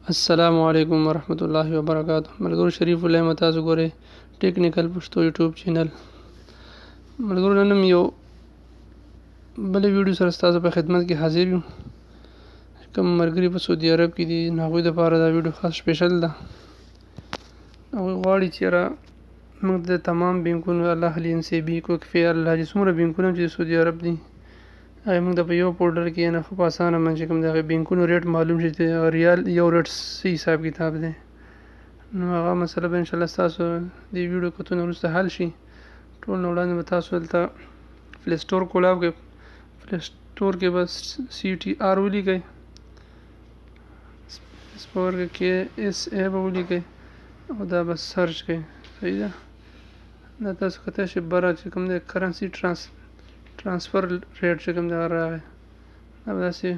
السلام علیکم ورحمت الله وبرکاته. ملګرو شریف الله تاسو ګورئ ټیکنیکل پښتو یوټیوب چینل. ملګرو نن هم یو بل ویډیو سره ستاسو په خدمت کې حاضر یم. کوم ملګري په سعودي عرب کې دي نو هغوی دپاره دا ویډیو خاص سپیشل ده. هغوی غواړي چې یاره موږ د تمام بینکونو الاهلي NCB کوکفی الحاجي څومره بینکونه چې د سعودي عرب دي هغه موږ ته په یو فولډر کې نه خو په اسانه باندې کوم د هغې بینکونو ریټ معلوم شي چې ریال یو ریټ څه حساب کتاب دی. نو هغه مسله به انشاءالله ستاسو د ویډیو کتنه وروسته حل شي. ټول نه وړاندې به تاسو دلته پلی سټور کولاو کړئ. پلی سټور کې به CTR ولیکئ، سپور کې KSA به ولیکئ او دا به سرچ کړئ. صحیح ده. دا تاسو کتای شئ بره چې کوم دی کرنسي ټرانسفر ریټ چې کوم دی هغه راغی. دا به داسې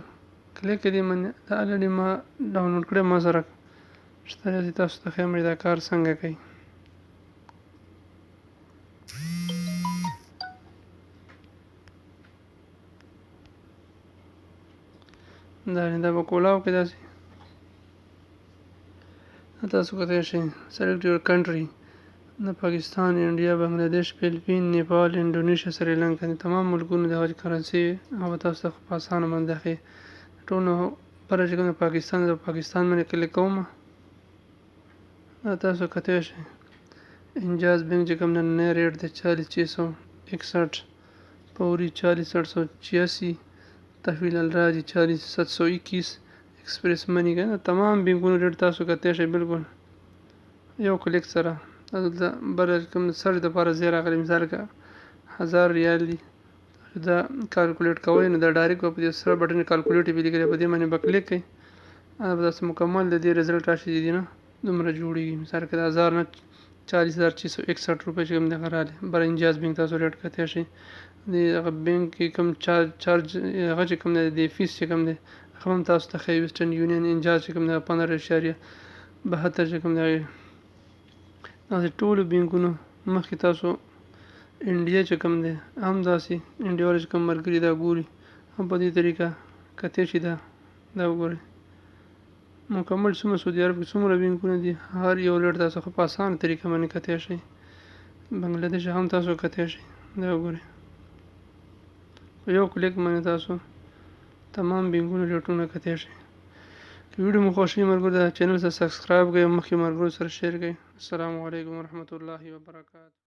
کلیک کړئ دې باندې. دا الریډي ما ډاونلوډ کړی ما سره شته دی. تاسو ته ښیم دا کار څنګه کوي. دا به کولاو کړئ داسې. تاسو کتای شئ سلیکټ یور کنټري. د پاکستان، انډیا، بنګلادیش، فلپین، نیپال، انډونیشیا، سریلانکا د تمام ملکونو د هغه کرنسي هغه به تاسو ته په اسانه باندې ښیي. ټول نو بره چې کوم د پاکستان د پاکستان باندې کلیک کوم. دا تاسو کتای شئ انجاز بینک چې کوم نننی ریټ دی 40661، فوري 40886، تحویل الراجي 40721، ایکسپریس منی که تمام بینکونو ریټ تاسو کتای شئ بالکل یو کلیک سره. دلته بره کوم سرچ دپاره ځای راغلی، مثال که 1000 ریال دي دا کالکولیټ کوئ نو دا ډایرکټ به په دې سره بټن کالکولیټ یې لیکلی په دې باندې به کلیک کړئ. دا به داسې مکمل د دې رزلټ راشي چې دي نه دومره جوړېږي. مثال که د 1000 نه 40661 روپۍ چې کوم دی هغه راغلی. بره انجاز بینک تاسو ریټ کتای شئ. د هغه بینک کې کوم چارج هغه چې کوم دی د فیس چې کوم دی هغه هم تاسو ته ښیي. ویسټرن یونین انجاز چې کوم دی 15.72 چې کوم دی داسې ټولو بینکونو مخکې تاسو انډیا چې کوم دی هم داسې انډیا والا چې کوم ملګري دا ګوري هم په دې طریقه کتای شي. دا وګورئ مکمل څومره سعودي عرب کې څومره بینکونه دي هر یو ریټ تاسو په اسانه طریقه باندې کتای شئ. بنګلادیش هم تاسو کتای شئ. دا وګورئ په یو کلیک باندې تاسو تمام بینکونو ریټونه کتای شئ. که ویډیو مو خوښ وي ملګرو دا چینل سره سبسکرایب کړئ او مخکې ملګرو سره شیر کړئ. السلام علیکم ورحمت الله وبرکاته.